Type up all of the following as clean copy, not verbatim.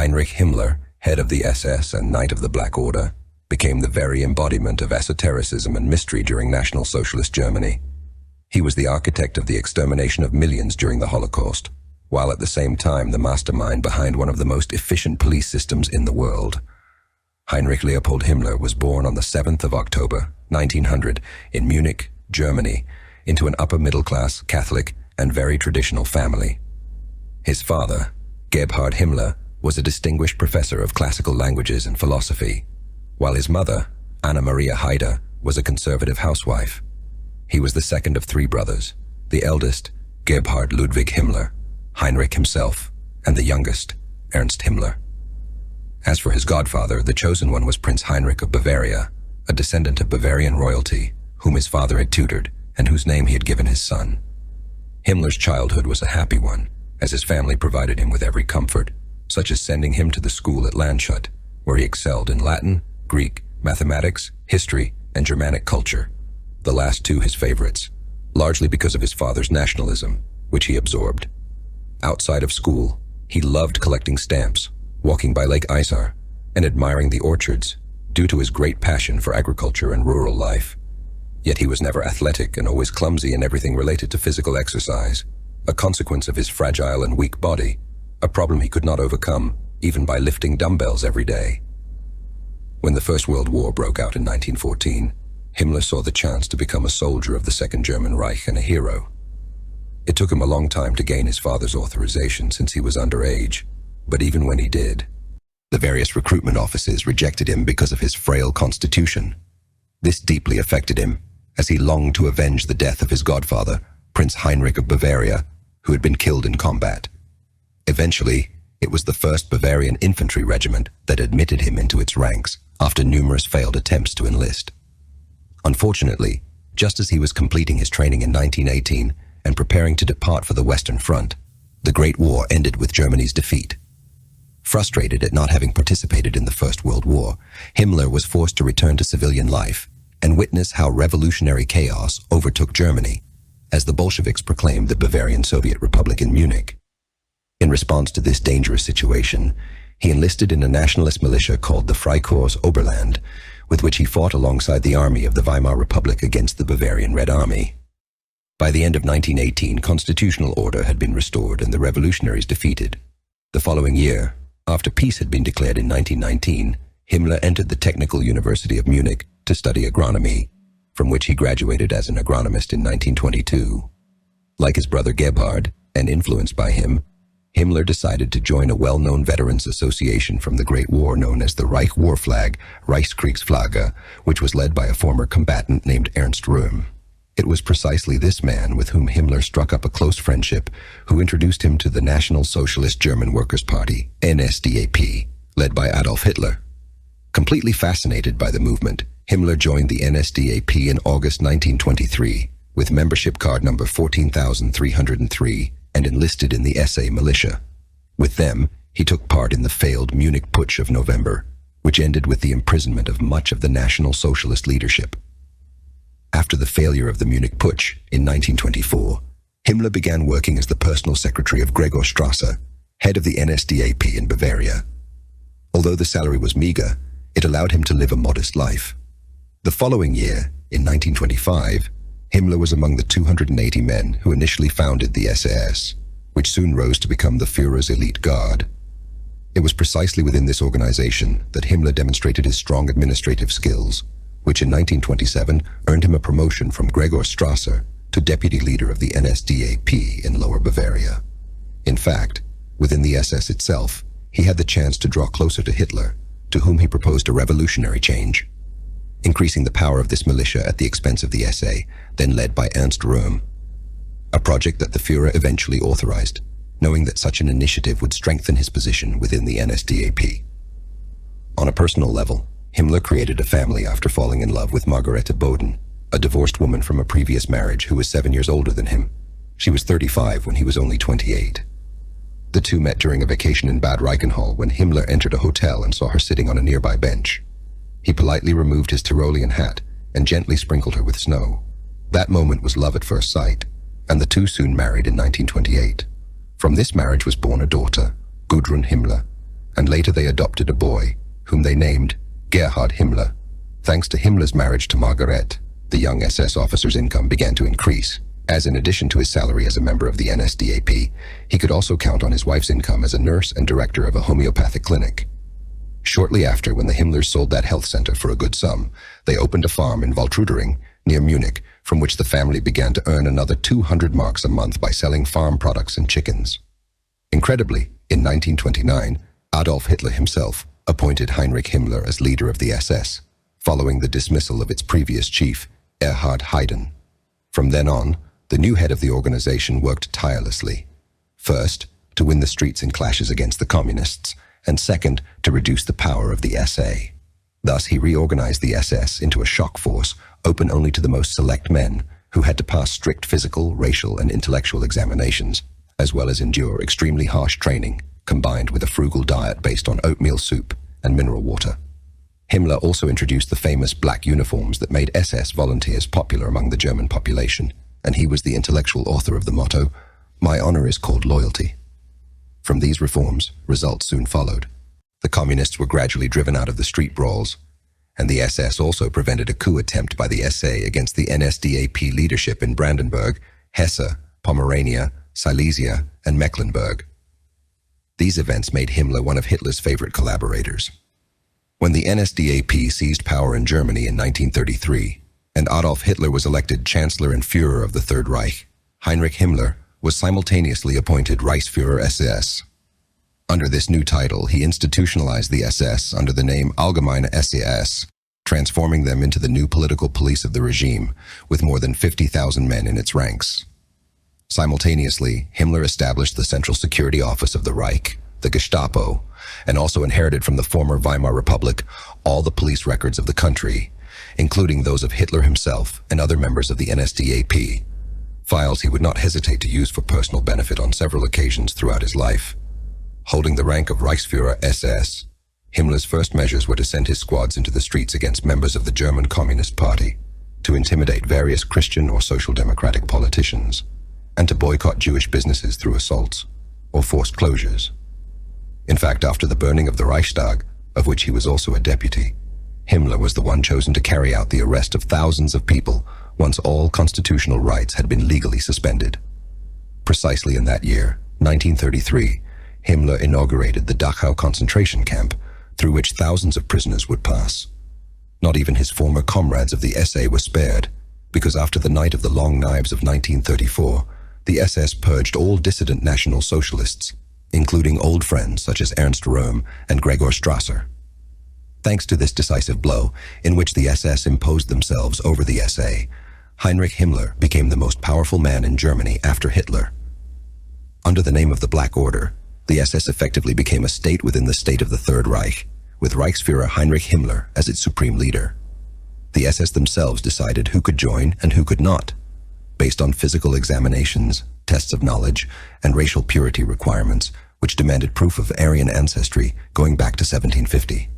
Heinrich Himmler, head of the SS and Knight of the Black Order, became the very embodiment of esotericism and mystery during National Socialist Germany. He was the architect of the extermination of millions during the Holocaust, while at the same time the mastermind behind one of the most efficient police systems in the world. Heinrich Leopold Himmler was born on the 7th of October, 1900, in Munich, Germany, into an upper-middle-class, Catholic, and very traditional family. His father, Gebhard Himmler, was a distinguished professor of classical languages and philosophy, while his mother, Anna Maria Haider, was a conservative housewife. He was the second of three brothers, the eldest, Gebhard Ludwig Himmler, Heinrich himself, and the youngest, Ernst Himmler. As for his godfather, the chosen one was Prince Heinrich of Bavaria, a descendant of Bavarian royalty, whom his father had tutored and whose name he had given his son. Himmler's childhood was a happy one, as his family provided him with every comfort, such as sending him to the school at Landshut, where he excelled in Latin, Greek, mathematics, history, and Germanic culture, the last two his favorites, largely because of his father's nationalism, which he absorbed. Outside of school, he loved collecting stamps, walking by Lake Isar, and admiring the orchards, due to his great passion for agriculture and rural life. Yet he was never athletic and always clumsy in everything related to physical exercise, a consequence of his fragile and weak body, a problem he could not overcome, even by lifting dumbbells every day. When the First World War broke out in 1914, Himmler saw the chance to become a soldier of the Second German Reich and a hero. It took him a long time to gain his father's authorization since he was underage, but even when he did, the various recruitment offices rejected him because of his frail constitution. This deeply affected him, as he longed to avenge the death of his godfather, Prince Heinrich of Bavaria, who had been killed in combat. Eventually, it was the 1st Bavarian Infantry Regiment that admitted him into its ranks after numerous failed attempts to enlist. Unfortunately, just as he was completing his training in 1918 and preparing to depart for the Western Front, the Great War ended with Germany's defeat. Frustrated at not having participated in the First World War, Himmler was forced to return to civilian life and witness how revolutionary chaos overtook Germany as the Bolsheviks proclaimed the Bavarian Soviet Republic in Munich. In response to this dangerous situation, he enlisted in a nationalist militia called the Freikorps Oberland, with which he fought alongside the army of the Weimar Republic against the Bavarian Red Army. By the end of 1918, constitutional order had been restored and the revolutionaries defeated. The following year, after peace had been declared in 1919, Himmler entered the Technical University of Munich to study agronomy, from which he graduated as an agronomist in 1922. Like his brother Gebhard, and influenced by him, Himmler decided to join a well-known veterans association from the Great War known as the Reich War Flag, Reichskriegsflagge, which was led by a former combatant named Ernst Röhm. It was precisely this man with whom Himmler struck up a close friendship who introduced him to the National Socialist German Workers' Party, NSDAP, led by Adolf Hitler. Completely fascinated by the movement, Himmler joined the NSDAP in August 1923 with membership card number 14,303 and enlisted in the SA militia. With them, he took part in the failed Munich Putsch of November, which ended with the imprisonment of much of the National Socialist leadership. After the failure of the Munich Putsch in 1924, Himmler began working as the personal secretary of Gregor Strasser, head of the NSDAP in Bavaria. Although the salary was meager, it allowed him to live a modest life. The following year, in 1925, Himmler was among the 280 men who initially founded the SAS, which soon rose to become the Führer's elite guard. It was precisely within this organization that Himmler demonstrated his strong administrative skills, which in 1927 earned him a promotion from Gregor Strasser to deputy leader of the NSDAP in Lower Bavaria. In fact, within the SS itself, he had the chance to draw closer to Hitler, to whom he proposed a revolutionary change, increasing the power of this militia at the expense of the SA, then led by Ernst Röhm, a project that the Führer eventually authorized, knowing that such an initiative would strengthen his position within the NSDAP. On a personal level, Himmler created a family after falling in love with Margarete Boden, a divorced woman from a previous marriage who was 7 years older than him. She was 35 when he was only 28. The two met during a vacation in Bad Reichenhall when Himmler entered a hotel and saw her sitting on a nearby bench. He politely removed his Tyrolean hat and gently sprinkled her with snow. That moment was love at first sight, and the two soon married in 1928. From this marriage was born a daughter, Gudrun Himmler, and later they adopted a boy, whom they named Gerhard Himmler. Thanks to Himmler's marriage to Margaret, the young SS officer's income began to increase, as in addition to his salary as a member of the NSDAP, he could also count on his wife's income as a nurse and director of a homeopathic clinic. Shortly after, when the Himmlers sold that health center for a good sum, they opened a farm in Waltrudering, near Munich, from which the family began to earn another 200 marks a month by selling farm products and chickens. Incredibly, in 1929, Adolf Hitler himself appointed Heinrich Himmler as leader of the SS, following the dismissal of its previous chief, Erhard Heiden. From then on, the new head of the organization worked tirelessly. First, to win the streets in clashes against the communists, and second, to reduce the power of the SA. Thus, he reorganized the SS into a shock force open only to the most select men who had to pass strict physical, racial, and intellectual examinations, as well as endure extremely harsh training, combined with a frugal diet based on oatmeal soup and mineral water. Himmler also introduced the famous black uniforms that made SS volunteers popular among the German population, and he was the intellectual author of the motto, "My honor is called loyalty." From these reforms, results soon followed. The communists were gradually driven out of the street brawls, and the SS also prevented a coup attempt by the SA against the NSDAP leadership in Brandenburg, Hesse, Pomerania, Silesia, and Mecklenburg. These events made Himmler one of Hitler's favorite collaborators. When the NSDAP seized power in Germany in 1933, and Adolf Hitler was elected Chancellor and Führer of the Third Reich, Heinrich Himmler was simultaneously appointed Reichsführer SS. Under this new title, he institutionalized the SS under the name Allgemeine SAS, transforming them into the new political police of the regime, with more than 50,000 men in its ranks. Simultaneously, Himmler established the Central Security Office of the Reich, the Gestapo, and also inherited from the former Weimar Republic all the police records of the country, including those of Hitler himself and other members of the NSDAP, files he would not hesitate to use for personal benefit on several occasions throughout his life. Holding the rank of Reichsführer SS, Himmler's first measures were to send his squads into the streets against members of the German Communist Party, to intimidate various Christian or social democratic politicians, and to boycott Jewish businesses through assaults or forced closures. In fact, after the burning of the Reichstag, of which he was also a deputy, Himmler was the one chosen to carry out the arrest of thousands of people once all constitutional rights had been legally suspended. Precisely in that year, 1933, Himmler inaugurated the Dachau concentration camp, through which thousands of prisoners would pass. Not even his former comrades of the SA were spared, because after the Night of the Long Knives of 1934, the SS purged all dissident National Socialists, including old friends such as Ernst Röhm and Gregor Strasser. Thanks to this decisive blow, in which the SS imposed themselves over the SA, Heinrich Himmler became the most powerful man in Germany after Hitler. Under the name of the Black Order, the SS effectively became a state within the state of the Third Reich, with Reichsführer Heinrich Himmler as its supreme leader. The SS themselves decided who could join and who could not, based on physical examinations, tests of knowledge, and racial purity requirements, which demanded proof of Aryan ancestry going back to 1750.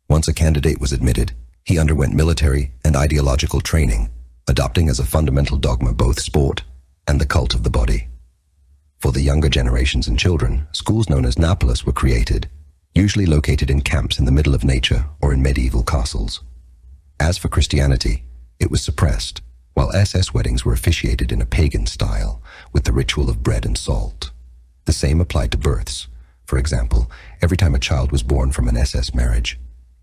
Once a candidate was admitted, he underwent military and ideological training, adopting as a fundamental dogma both sport and the cult of the body. For the younger generations and children, schools known as Napolis were created, usually located in camps in the middle of nature or in medieval castles. As for Christianity, it was suppressed, while SS weddings were officiated in a pagan style, with the ritual of bread and salt. The same applied to births. For example, every time a child was born from an SS marriage,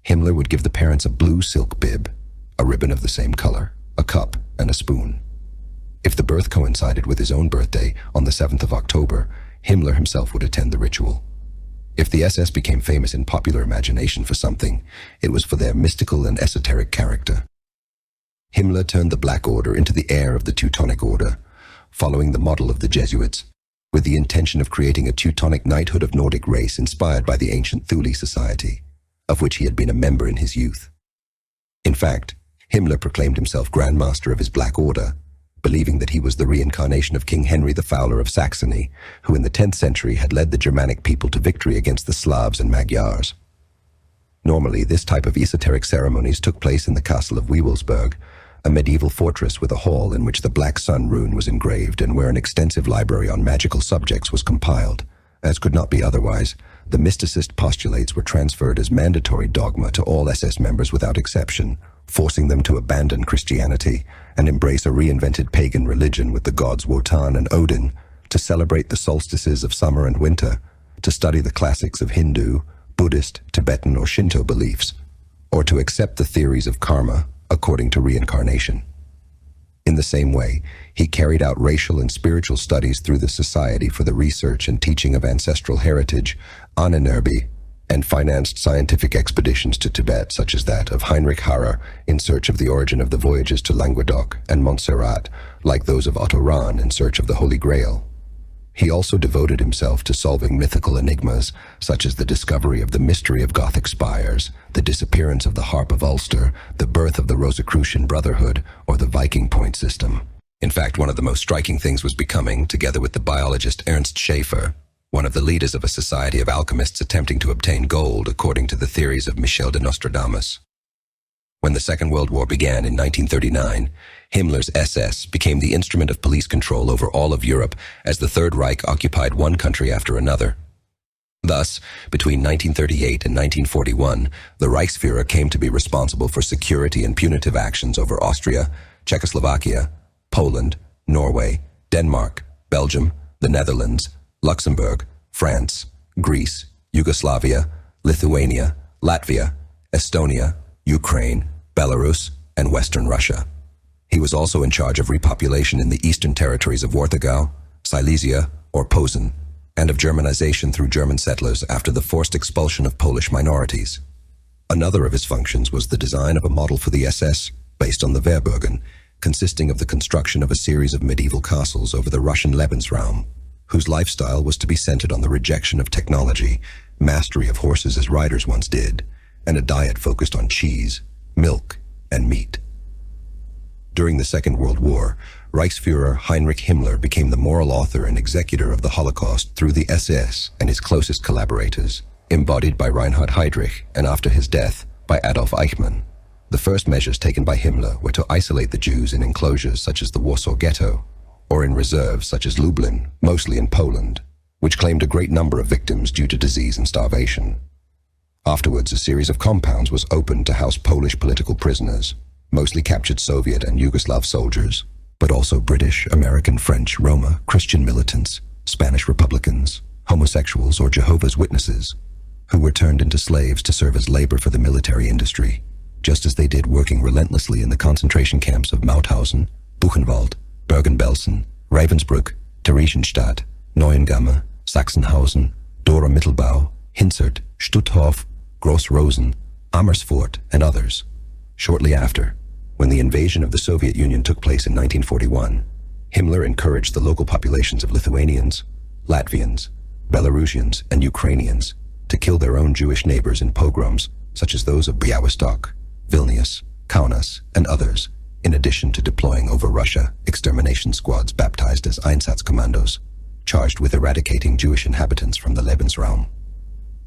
Himmler would give the parents a blue silk bib, a ribbon of the same color, a cup, and a spoon. If the birth coincided with his own birthday on the 7th of October, Himmler himself would attend the ritual. If the SS became famous in popular imagination for something, it was for their mystical and esoteric character. Himmler turned the Black Order into the heir of the Teutonic Order, following the model of the Jesuits, with the intention of creating a Teutonic knighthood of Nordic race inspired by the ancient Thule society, of which he had been a member in his youth. In fact, Himmler proclaimed himself Grand Master of his Black Order, believing that he was the reincarnation of King Henry the Fowler of Saxony, who in the 10th century had led the Germanic people to victory against the Slavs and Magyars. Normally, this type of esoteric ceremonies took place in the castle of Wewelsburg, a medieval fortress with a hall in which the Black Sun rune was engraved and where an extensive library on magical subjects was compiled. As could not be otherwise, the mysticist postulates were transferred as mandatory dogma to all SS members without exception, forcing them to abandon Christianity and embrace a reinvented pagan religion with the gods Wotan and Odin, to celebrate the solstices of summer and winter, to study the classics of Hindu, Buddhist, Tibetan, or Shinto beliefs, or to accept the theories of karma according to reincarnation. In the same way, he carried out racial and spiritual studies through the Society for the Research and Teaching of Ancestral Heritage, Ahnenerbe, and financed scientific expeditions to Tibet such as that of Heinrich Himmler in search of the origin of the voyages to Languedoc and Montserrat, like those of Otto Rahn in search of the Holy Grail. He also devoted himself to solving mythical enigmas, such as the discovery of the mystery of Gothic spires, the disappearance of the Harp of Ulster, the birth of the Rosicrucian Brotherhood, or the Viking Point system. In fact, one of the most striking things was becoming, together with the biologist Ernst Schaefer, one of the leaders of a society of alchemists attempting to obtain gold according to the theories of Michel de Nostradamus. When the Second World War began in 1939, Himmler's SS became the instrument of police control over all of Europe as the Third Reich occupied one country after another. Thus, between 1938 and 1941, the Reichsführer came to be responsible for security and punitive actions over Austria, Czechoslovakia, Poland, Norway, Denmark, Belgium, the Netherlands, Luxembourg, France, Greece, Yugoslavia, Lithuania, Latvia, Estonia, Ukraine, Belarus, and Western Russia. He was also in charge of repopulation in the eastern territories of Warthegau, Silesia, or Posen, and of Germanization through German settlers after the forced expulsion of Polish minorities. Another of his functions was the design of a model for the SS based on the Wehrburgen, consisting of the construction of a series of medieval castles over the Russian Lebensraum, whose lifestyle was to be centered on the rejection of technology, mastery of horses as riders once did, and a diet focused on cheese, milk, and meat. During the Second World War, Reichsführer Heinrich Himmler became the moral author and executor of the Holocaust through the SS and his closest collaborators, embodied by Reinhard Heydrich and after his death by Adolf Eichmann. The first measures taken by Himmler were to isolate the Jews in enclosures such as the Warsaw Ghetto, or in reserves such as Lublin, mostly in Poland, which claimed a great number of victims due to disease and starvation. Afterwards, a series of compounds was opened to house Polish political prisoners, mostly captured Soviet and Yugoslav soldiers, but also British, American, French, Roma, Christian militants, Spanish Republicans, homosexuals, or Jehovah's Witnesses, who were turned into slaves to serve as labor for the military industry, just as they did working relentlessly in the concentration camps of Mauthausen, Buchenwald, Bergen-Belsen, Ravensbrück, Theresienstadt, Neuengamme, Sachsenhausen, Dora-Mittelbau, Hinzert, Stutthof, Gross-Rosen, Amersfoort, and others. Shortly after, when the invasion of the Soviet Union took place in 1941, Himmler encouraged the local populations of Lithuanians, Latvians, Belarusians, and Ukrainians to kill their own Jewish neighbors in pogroms such as those of Białystok, Vilnius, Kaunas, and others, in addition to deploying over Russia extermination squads baptized as Einsatzkommandos, charged with eradicating Jewish inhabitants from the Lebensraum.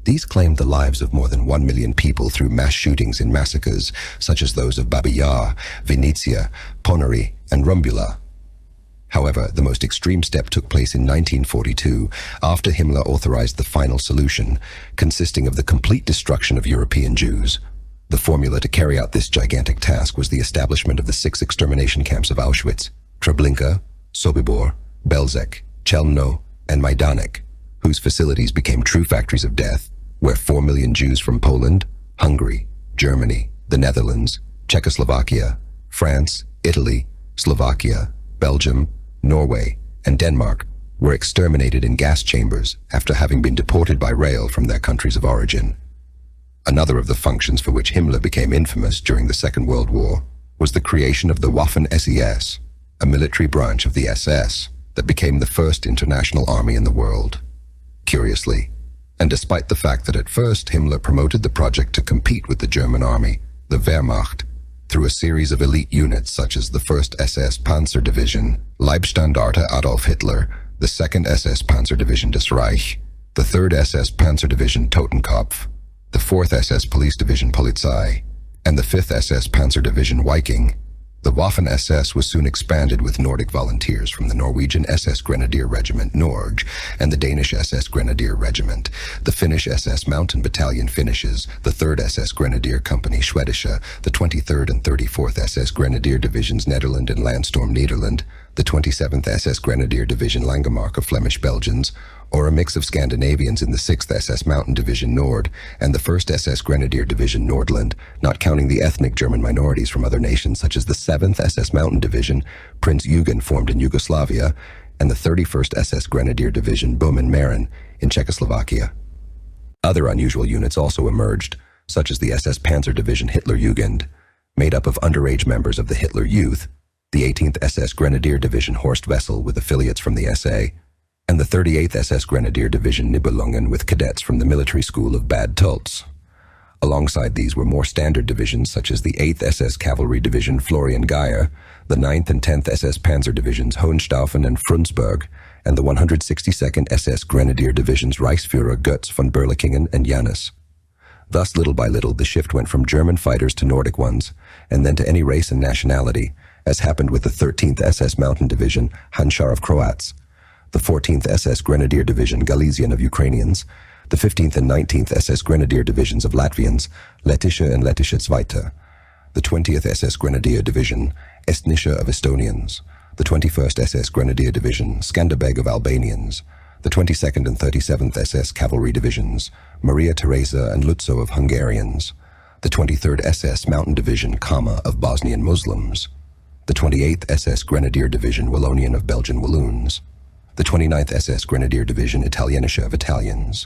These claimed the lives of more than 1 million people through mass shootings and massacres such as those of Babi Yar, Vinnytsia, Ponary, and Rumbula. However, the most extreme step took place in 1942 after Himmler authorized the final solution, consisting of the complete destruction of European Jews. The formula to carry out this gigantic task was the establishment of the 6 extermination camps of Auschwitz, Treblinka, Sobibor, Belzec, Chelmno, and Majdanek, whose facilities became true factories of death, where 4 million Jews from Poland, Hungary, Germany, the Netherlands, Czechoslovakia, France, Italy, Slovakia, Belgium, Norway, and Denmark were exterminated in gas chambers after having been deported by rail from their countries of origin. Another of the functions for which Himmler became infamous during the Second World War was the creation of the Waffen-SS, a military branch of the SS that became the first international army in the world. Curiously, and despite the fact that at first Himmler promoted the project to compete with the German army, the Wehrmacht, through a series of elite units such as the 1st SS Panzer Division, Leibstandarte Adolf Hitler, the 2nd SS Panzer Division des Reich, the 3rd SS Panzer Division Totenkopf, the 4th SS Police Division Polizei, and the 5th SS Panzer Division Viking. The Waffen-SS was soon expanded with Nordic volunteers from the Norwegian SS Grenadier Regiment Norge and the Danish SS Grenadier Regiment, the Finnish SS Mountain Battalion Finishes, the 3rd SS Grenadier Company Schwedische, the 23rd and 34th SS Grenadier Divisions Nederland and Landstorm Nederland, the 27th SS Grenadier Division Langemark of Flemish Belgians, or a mix of Scandinavians in the 6th SS Mountain Division Nord and the 1st SS Grenadier Division Nordland, not counting the ethnic German minorities from other nations such as the 7th SS Mountain Division, Prince Eugen formed in Yugoslavia, and the 31st SS Grenadier Division Böhmen Mähren in Czechoslovakia. Other unusual units also emerged, such as the SS Panzer Division Hitler Jugend, made up of underage members of the Hitler Youth, the 18th SS Grenadier Division Horst Wessel with affiliates from the SA, and the 38th SS Grenadier Division Nibelungen with cadets from the military school of Bad Tölz. Alongside these were more standard divisions such as the 8th SS Cavalry Division Florian Geyer, the 9th and 10th SS Panzer Divisions Hohenstaufen and Frundsberg, and the 162nd SS Grenadier Divisions Reichsführer Götz von Berlichingen and Janus. Thus, little by little, the shift went from German fighters to Nordic ones, and then to any race and nationality, as happened with the 13th SS Mountain Division Hanchar of Croats, the 14th SS Grenadier Division Galician of Ukrainians, the 15th and 19th SS Grenadier Divisions of Latvians, Lettische and Lettische Zweite, the 20th SS Grenadier Division Estnische of Estonians, the 21st SS Grenadier Division Skanderbeg of Albanians, the 22nd and 37th SS Cavalry Divisions Maria Theresa and Lutzow of Hungarians, the 23rd SS Mountain Division Kama of Bosnian Muslims, the 28th SS Grenadier Division Wallonian of Belgian Walloons, the 29th SS Grenadier Division Italienische of Italians,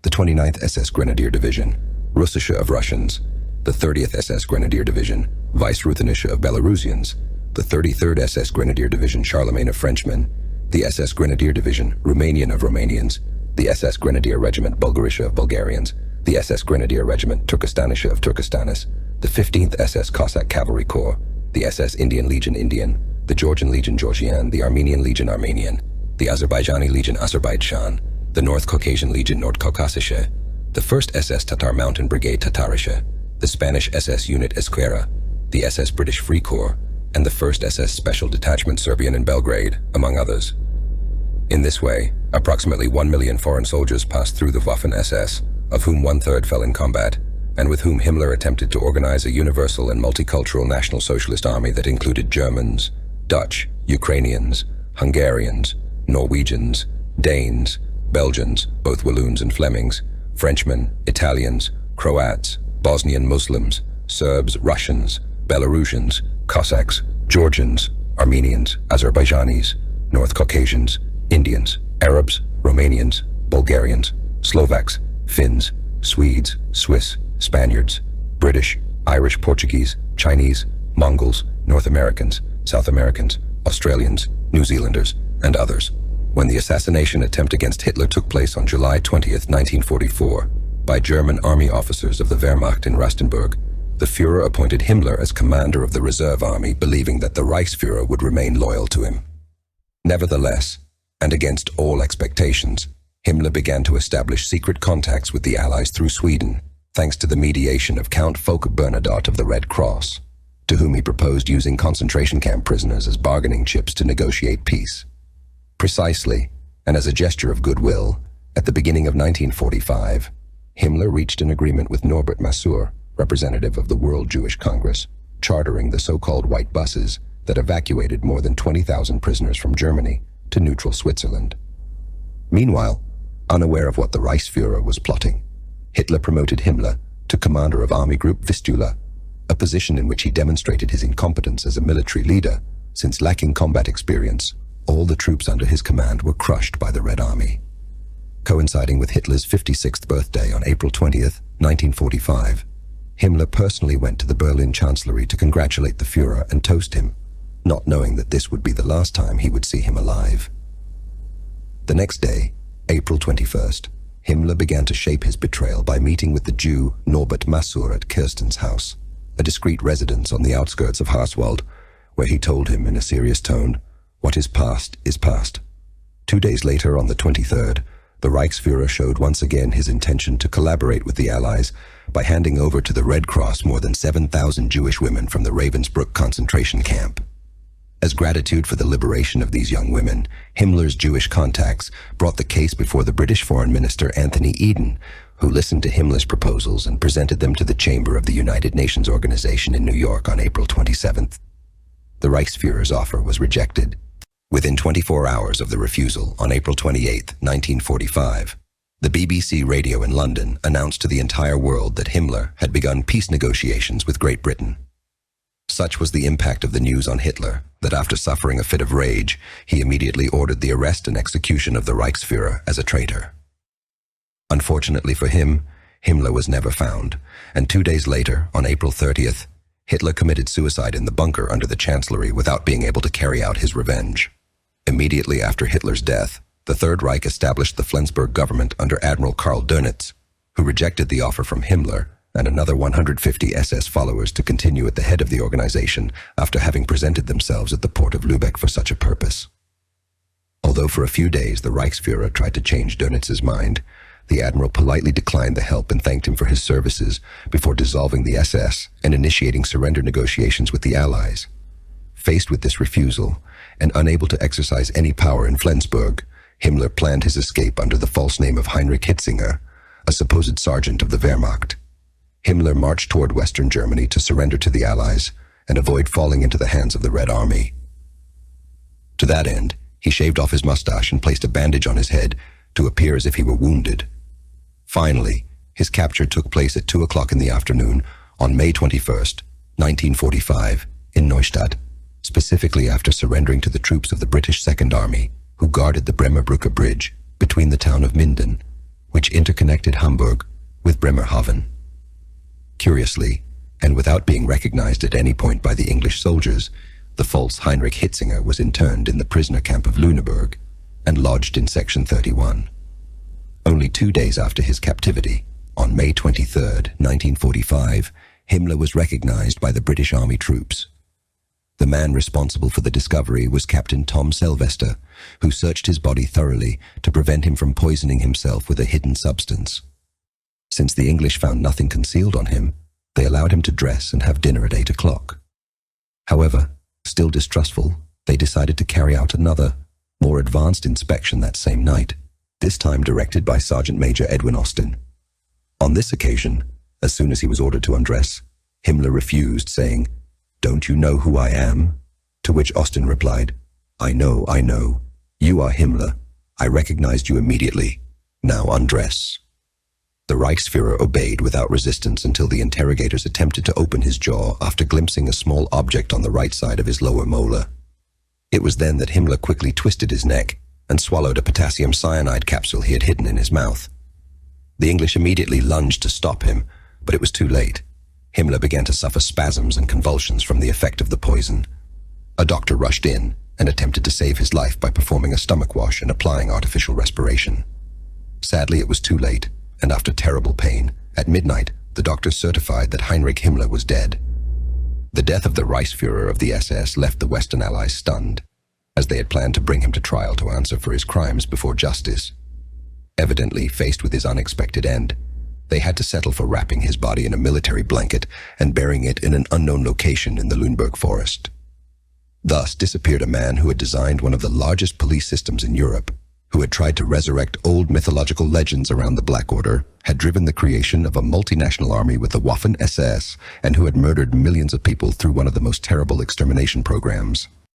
the 29th SS Grenadier Division Russische of Russians, the 30th SS Grenadier Division Weißruthenische of Belarusians, the 33rd SS Grenadier Division Charlemagne of Frenchmen, the SS Grenadier Division Romanian of Romanians, the SS Grenadier Regiment Bulgarische of Bulgarians, the SS Grenadier Regiment Turkestanische of Turkestanis, the 15th SS Cossack Cavalry Corps, the SS Indian Legion Indian, the Georgian Legion Georgian, the Armenian Legion Armenian, the Azerbaijani Legion Azerbaijan, the North Caucasian Legion Nordkaukasische, the 1st SS Tatar Mountain Brigade Tatarische, the Spanish SS Unit Esquerra, the SS British Free Corps, and the 1st SS Special Detachment Serbian in Belgrade, among others. In this way, approximately 1 million foreign soldiers passed through the Waffen-SS, of whom 1/3 fell in combat, and with whom Himmler attempted to organize a universal and multicultural National Socialist army that included Germans, Dutch, Ukrainians, Hungarians, Norwegians, Danes, Belgians, both Walloons and Flemings, Frenchmen, Italians, Croats, Bosnian Muslims, Serbs, Russians, Belarusians, Cossacks, Georgians, Armenians, Azerbaijanis, North Caucasians, Indians, Arabs, Romanians, Bulgarians, Slovaks, Finns, Swedes, Swiss, Spaniards, British, Irish, Portuguese, Chinese, Mongols, North Americans, South Americans, Australians, New Zealanders, and others. When the assassination attempt against Hitler took place on July 20th, 1944, by German army officers of the Wehrmacht in Rastenburg, the Führer appointed Himmler as commander of the reserve army, believing that the Reichsführer would remain loyal to him. Nevertheless, and against all expectations, Himmler began to establish secret contacts with the Allies through Sweden, thanks to the mediation of Count Folke Bernadotte of the Red Cross, to whom he proposed using concentration camp prisoners as bargaining chips to negotiate peace. Precisely, and as a gesture of goodwill, at the beginning of 1945, Himmler reached an agreement with Norbert Masur, representative of the World Jewish Congress, chartering the so-called white buses that evacuated more than 20,000 prisoners from Germany to neutral Switzerland. Meanwhile, unaware of what the Reichsführer was plotting, Hitler promoted Himmler to commander of Army Group Vistula, a position in which he demonstrated his incompetence as a military leader, since lacking combat experience, all the troops under his command were crushed by the Red Army. Coinciding with Hitler's 56th birthday on April 20th, 1945, Himmler personally went to the Berlin Chancellery to congratulate the Führer and toast him, not knowing that this would be the last time he would see him alive. The next day, April 21st, Himmler began to shape his betrayal by meeting with the Jew Norbert Masur at Kirsten's house, a discreet residence on the outskirts of Harswald, where he told him in a serious tone, "What is past is past." 2 days later, on the 23rd, the Reichsführer showed once again his intention to collaborate with the Allies by handing over to the Red Cross more than 7,000 Jewish women from the Ravensbrück concentration camp. As gratitude for the liberation of these young women, Himmler's Jewish contacts brought the case before the British Foreign Minister Anthony Eden, who listened to Himmler's proposals and presented them to the Chamber of the United Nations Organization in New York on April 27th. The Reichsführer's offer was rejected. Within 24 hours of the refusal, on April 28, 1945, the BBC radio in London announced to the entire world that Himmler had begun peace negotiations with Great Britain. Such was the impact of the news on Hitler that after suffering a fit of rage, he immediately ordered the arrest and execution of the Reichsführer as a traitor. Unfortunately for him, Himmler was never found, and 2 days later, on April 30th, Hitler committed suicide in the bunker under the Chancellery without being able to carry out his revenge. Immediately after Hitler's death, the Third Reich established the Flensburg government under Admiral Karl Dönitz, who rejected the offer from Himmler and another 150 SS followers to continue at the head of the organization after having presented themselves at the port of Lübeck for such a purpose. Although for a few days the Reichsführer tried to change Dönitz's mind, the admiral politely declined the help and thanked him for his services before dissolving the SS and initiating surrender negotiations with the Allies. Faced with this refusal, and unable to exercise any power in Flensburg, Himmler planned his escape under the false name of Heinrich Himmler, a supposed sergeant of the Wehrmacht. Himmler marched toward Western Germany to surrender to the Allies and avoid falling into the hands of the Red Army. To that end, he shaved off his mustache and placed a bandage on his head to appear as if he were wounded. Finally, his capture took place at 2 o'clock in the afternoon on May 21st, 1945, in Neustadt, specifically after surrendering to the troops of the British Second Army, who guarded the Bremerbrücke Bridge between the town of Minden, which interconnected Hamburg with Bremerhaven. Curiously, and without being recognized at any point by the English soldiers, the false Heinrich Himmler was interned in the prisoner camp of Lüneburg and lodged in Section 31. Only 2 days after his captivity, on May 23, 1945, Himmler was recognized by the British Army troops. The man responsible for the discovery was Captain Tom Sylvester, who searched his body thoroughly to prevent him from poisoning himself with a hidden substance. Since the English found nothing concealed on him, they allowed him to dress and have dinner at 8 o'clock. However, still distrustful, they decided to carry out another, more advanced inspection that same night, this time directed by Sergeant Major Edwin Austin. On this occasion, as soon as he was ordered to undress, Himmler refused, saying, "Don't you know who I am?" To which Austin replied, I know. You are Himmler. I recognized you immediately. Now undress." The Reichsführer obeyed without resistance until the interrogators attempted to open his jaw after glimpsing a small object on the right side of his lower molar. It was then that Himmler quickly twisted his neck and swallowed a potassium cyanide capsule he had hidden in his mouth. The English immediately lunged to stop him, but it was too late. Himmler began to suffer spasms and convulsions from the effect of the poison. A doctor rushed in and attempted to save his life by performing a stomach wash and applying artificial respiration. Sadly, it was too late, and after terrible pain, at midnight, the doctor certified that Heinrich Himmler was dead. The death of the Reichsführer of the SS left the Western Allies stunned, as they had planned to bring him to trial to answer for his crimes before justice. Evidently, faced with his unexpected end, they had to settle for wrapping his body in a military blanket and burying it in an unknown location in the Lüneburg forest. Thus disappeared a man who had designed one of the largest police systems in Europe, who had tried to resurrect old mythological legends around the Black Order, had driven the creation of a multinational army with the Waffen-SS, and who had murdered millions of people through one of the most terrible extermination programs.